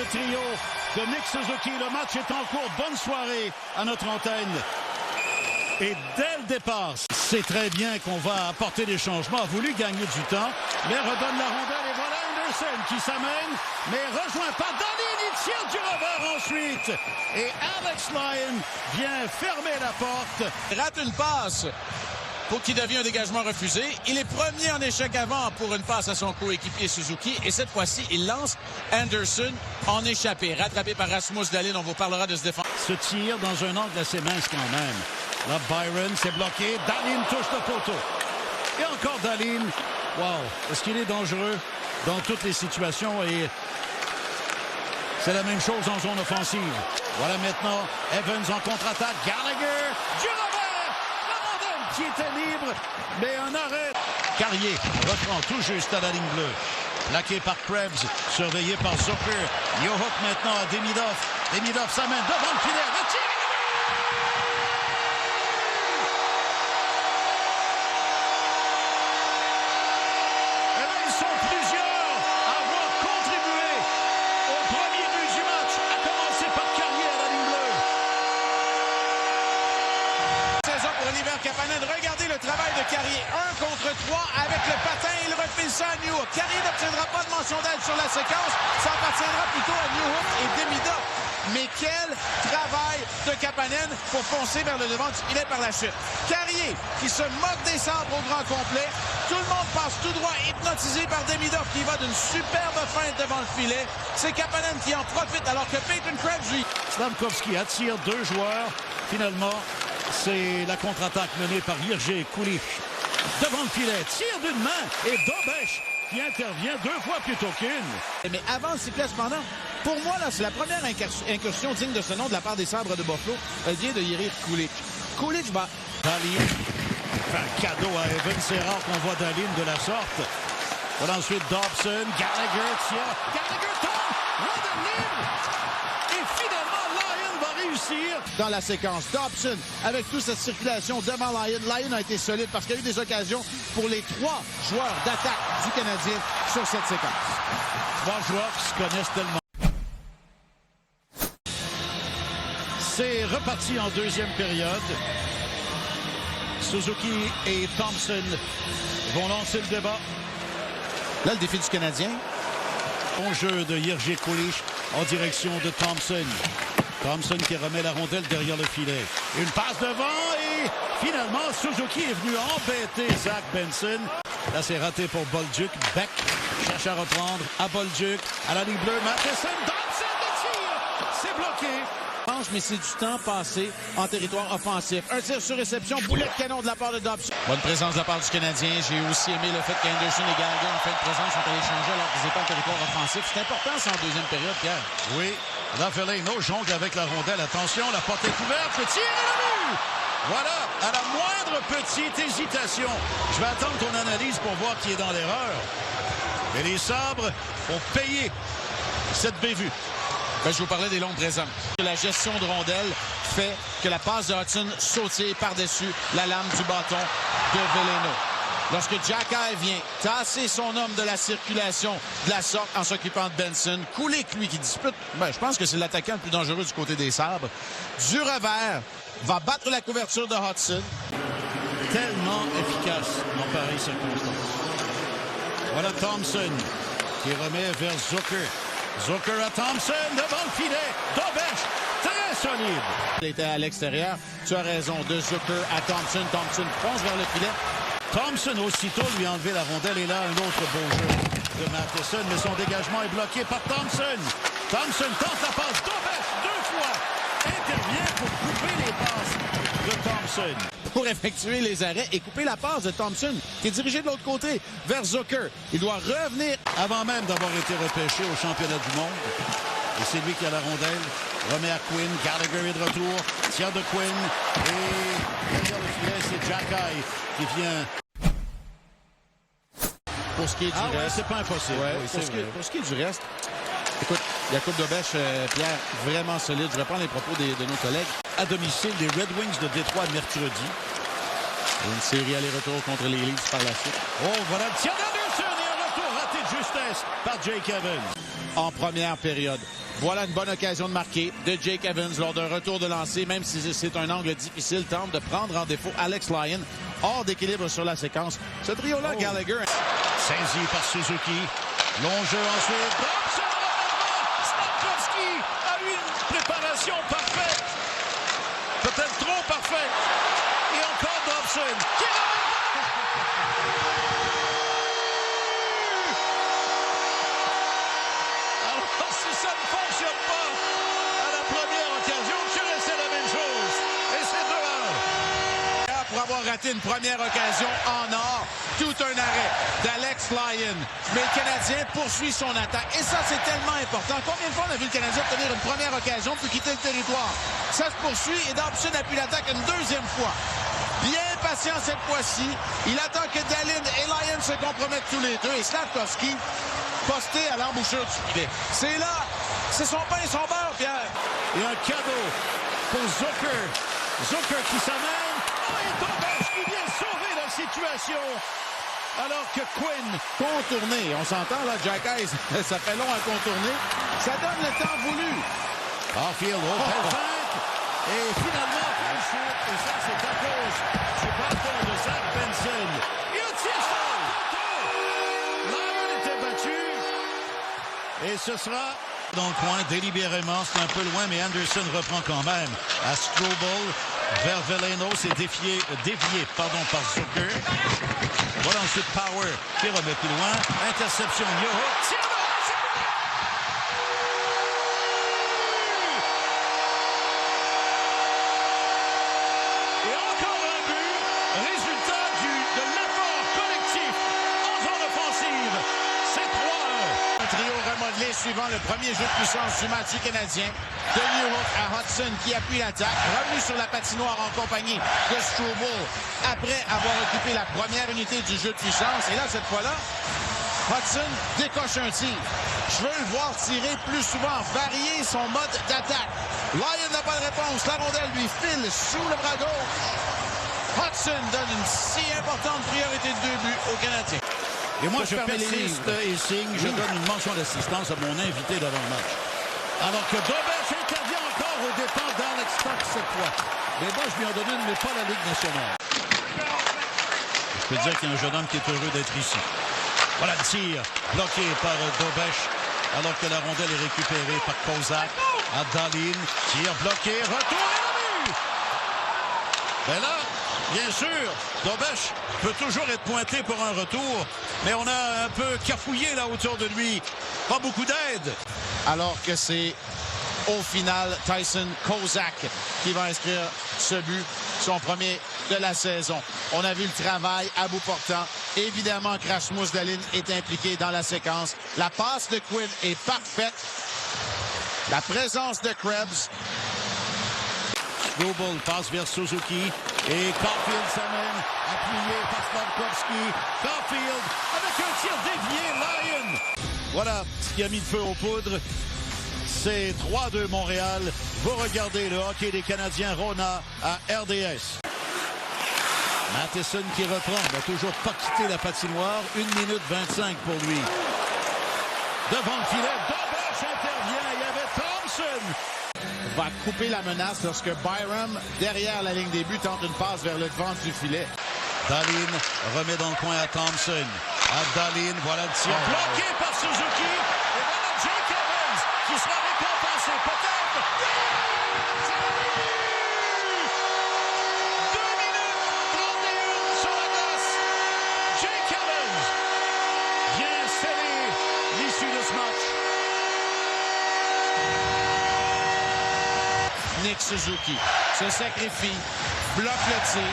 le trio de Nick Suzuki. Le match est en cours. Bonne soirée à notre antenne. Et dès le départ, c'est très bien qu'on va apporter des changements. A voulu gagner du temps, mais redonne la rondelle. Et voilà Anderson qui s'amène, mais rejoint par Dahlin. Il tire du revers ensuite. Et Alex Lyon vient fermer la porte. Il rate une passe pour qui devient un dégagement refusé. Il est premier en échec avant pour une passe à son coéquipier Suzuki. Et cette fois-ci, il lance Anderson en échappé. Rattrapé par Rasmus Dahlin. On vous parlera de ce défenseur. Ce tir dans un angle assez mince quand même. Là, Byron s'est bloqué. Dahlin touche le poteau. Et encore Dahlin. Wow. Est-ce qu'il est dangereux dans toutes les situations? Et c'est la même chose en zone offensive. Voilà maintenant Evans en contre-attaque. Gallagher du revers. La rondelle qui était libre. Mais un arrêt. Carrier reprend tout juste à la ligne bleue. Plaqué par Krebs. Surveillé par Zucker. Newhook maintenant à Demidov. Demidov s'amène devant le filet. Le tir. Kapanen, regardez le travail de Carrier. 1 contre 3 avec le patin. Il refile ça à Newhook. Carrier n'obtiendra pas de mention d'aide sur la séquence. Ça appartiendra plutôt à Newhook et Demidov. Mais quel travail de Kapanen pour foncer vers le devant du filet par la chute. Carrier qui se moque des sabres au grand complet. Tout le monde passe tout droit, hypnotisé par Demidov qui va d'une superbe feinte devant le filet. C'est Kapanen qui en profite alors que Peyton Krebs, lui... Slavkovski attire 2 joueurs. Finalement, c'est la contre-attaque menée par Jiří Kulich. Devant le filet, tire d'une main et Dobesch qui intervient 2 fois plutôt qu'une. Mais avant le sifflet cependant, pour moi, là, c'est la première incursion digne de ce nom de la part des Sabres de Buffalo. Elle vient de Jiří Kulich. Kulich va... Dahlin fait un cadeau à Evans. C'est rare qu'on voit Dahlin de la sorte. Voilà ensuite Dobson. Gallagher tire. Gallagher tombe. Rondelle libre. Et finalement, Lyon va réussir. Dans la séquence, Dobson, avec toute cette circulation devant Lyon. Lyon a été solide parce qu'il y a eu des occasions pour les 3 joueurs d'attaque du Canadien sur cette séquence. 3 joueurs qui se connaissent tellement. C'est reparti en deuxième période. Suzuki et Thompson vont lancer le débat. Là, le défi du Canadien. Bon jeu de Jiří Kulich en direction de Thompson. Thompson qui remet la rondelle derrière le filet. Une passe devant et finalement Suzuki est venu embêter Zach Benson. Là, c'est raté pour Bolduc. Beck cherche à reprendre à Bolduc. À la ligne bleue, Matheson. Dobson de tir. C'est bloqué. Mais c'est du temps passé en territoire offensif. Un tir sur réception, boulet de canon de la part de Dobson. Bonne présence de la part du Canadien. J'ai aussi aimé le fait qu'Anderson et Gallagher en fin de présence sont allés changer alors qu'ils étaient en territoire offensif. C'est important, ça, en deuxième période, Pierre. Oui. Là, Foligno jongle avec la rondelle. Attention, la porte est ouverte. Le tir est le but. Voilà, à la moindre petite hésitation. Je vais attendre ton analyse pour voir qui est dans l'erreur. Et les Sabres ont payé cette bévue. Ben, je vous parlais des longues présences. La gestion de rondelle fait que la passe de Hudson sautille par-dessus la lame du bâton de Veleno. Lorsque Xhekaj vient tasser son homme de la circulation de la sorte en s'occupant de Benson, Kulich, lui, qui dispute, ben, je pense que c'est l'attaquant le plus dangereux du côté des Sabres, du revers, va battre la couverture de Hudson. Tellement efficace en pareille circonstance. Voilà Thompson qui remet vers Zucker. Zucker à Thompson devant le filet. Dobesch, très solide. Il était à l'extérieur. Tu as raison. De Zucker à Thompson. Thompson fonce vers le filet. Thompson aussitôt lui a enlevé la rondelle. Et là, un autre beau jeu de Matheson. Mais son dégagement est bloqué par Thompson. Thompson tente la passe. Dobesch, 2 fois, intervient pour couper les passes de Thompson. Pour effectuer les arrêts et couper la passe de Thompson, qui est dirigé de l'autre côté, vers Zucker. Il doit revenir. Avant même d'avoir été repêché au championnat du monde. Et c'est lui qui a la rondelle. Remet à Quinn. Gallagher est de retour. Tire de Quinn. Et derrière le filet, c'est Xhekaj qui vient. Pour ce qui est du reste. Ouais, c'est pas impossible. Ouais, oui, pour ce qui est du reste. Écoute, Jakub Dobeš, Pierre, vraiment solide. Je reprends les propos de nos collègues. À domicile, les Red Wings de Détroit mercredi. Une série aller-retour contre les Leafs par la suite. Oh, voilà le tir d'Anderson et un retour raté de justesse par Jake Evans. En première période. Voilà une bonne occasion de marquer de Jake Evans lors d'un retour de lancer, même si c'est un angle difficile, tente de prendre en défaut Alex Lyon, hors d'équilibre sur la séquence. Ce trio-là, Gallagher. Saisi par Suzuki. Long jeu ensuite. Slafkovský a eu une préparation parfaite. Peut-être trop parfaite. Et encore Dobson. Alors, si ça ne fonctionne pas à la première occasion, tu restes la même chose. Et c'est 2-1. Pour avoir raté une première occasion en or, tout un arrêt d'Alex Lyon. Mais le Canadien poursuit son attaque. Et ça, c'est tellement important. Combien de fois on a vu le Canadien obtenir une première occasion puis quitter le territoire? Ça se poursuit et Dobson appuie l'attaque une deuxième fois. Bien patient cette fois-ci. Il attend que Dahlin et Lyon se compromettent tous les deux. Et Slafkovský posté à l'embouchure du filet. C'est là. C'est son pain et son beurre, Pierre. Et un cadeau pour Zucker. Zucker qui s'amène. Oh, et Dobson qui vient sauver la situation. Alors que Quinn... Contourné. On s'entend, là, Jack Hayes. Ça fait long à contourner. Ça donne le temps voulu. Caulfield au feinte. Et finalement, une chute. Et ça, c'est à cause du bâton de Zach Benson. Et un tir sur le poteau. Lyon était battu. Et ce sera dans le coin, délibérément. C'est un peu loin, mais Anderson reprend quand même. À Strobel, vers Veleno, c'est dévié par Zucker. Voilà ensuite Power qui remet plus loin. Interception, Newhook. Et encore un but. Résultat de l'effort collectif en zone offensive. C'est 3-1. Un trio remodelé suivant le premier jeu de puissance du match du Canadien. De Newhook à Hudson qui appuie l'attaque. Revenu sur la patinoire en compagnie de Strobel après avoir occupé la première unité du jeu de puissance. Et là, cette fois-là, Hudson décoche un tir. Je veux le voir tirer plus souvent, varier son mode d'attaque. Lyon n'a pas de réponse. La rondelle lui file sous le bras gauche. Hudson donne une si importante priorité de 2 buts aux Canadiens. Et moi, je persiste et signe. Je donne une mention d'assistance à mon invité d'avant le match. Alors que Dobson intervient encore aux dépens d'Alex Stock cette fois. Mais moi, je lui en donne une, mais pas la Ligue nationale. Je peux dire qu'il y a un jeune homme qui est heureux d'être ici. Voilà le tir bloqué par Dobson, alors que la rondelle est récupérée par Kozak. À Dahlin, tir bloqué, retour et le but! Ben là, bien sûr, Dobson peut toujours être pointé pour un retour, mais on a un peu cafouillé là autour de lui. Pas beaucoup d'aide. Alors que c'est au final Tyson Kozak qui va inscrire ce but, son premier de la saison. On a vu le travail à bout portant. Évidemment que Rasmus Dahlin est impliqué dans la séquence. La passe de Quinn est parfaite. La présence de Krebs. Strobel passe vers Suzuki et Caulfield s'amène, appuyé par Slafkovský. Caulfield avec un tir dévié, Lyon. Voilà ce qui a mis le feu aux poudres. C'est 3-2 Montréal. Vous regardez le hockey des Canadiens, Rona à RDS. Matheson qui reprend, n'a toujours pas quitté la patinoire. 1 minute 25 pour lui. Devant le filet, Dobson intervient. Il y avait Thompson. Va couper la menace lorsque Byram, derrière la ligne des buts, tente une passe vers le devant du filet. Dahlin remet dans le coin à Thompson. À Dahlin, voilà le tir bloqué par Suzuki. Et voilà Jake Evans qui sera récompensé peut-être. 2 minutes 31 sur la glace. Jake Evans vient sceller l'issue de ce match. Nick Suzuki se sacrifie, bloque le tir,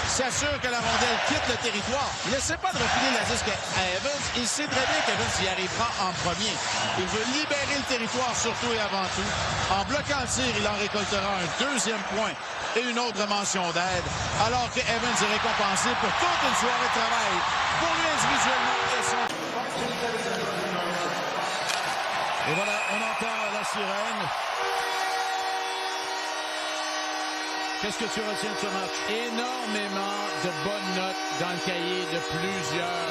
s'assure que la rondelle quitte le territoire. Il n'essaie pas de refiler la disque à Evans. Il sait très bien qu'Evans y arrivera en premier. Il veut libérer le territoire surtout et avant tout. En bloquant le tir, il en récoltera un deuxième point et une autre mention d'aide. Alors que Evans est récompensé pour toute une soirée de travail. Pour lui individuellement et son... Et voilà, on entend la sirène. Qu'est-ce que tu retiens de ce match? Énormément de bonnes notes dans le cahier de plusieurs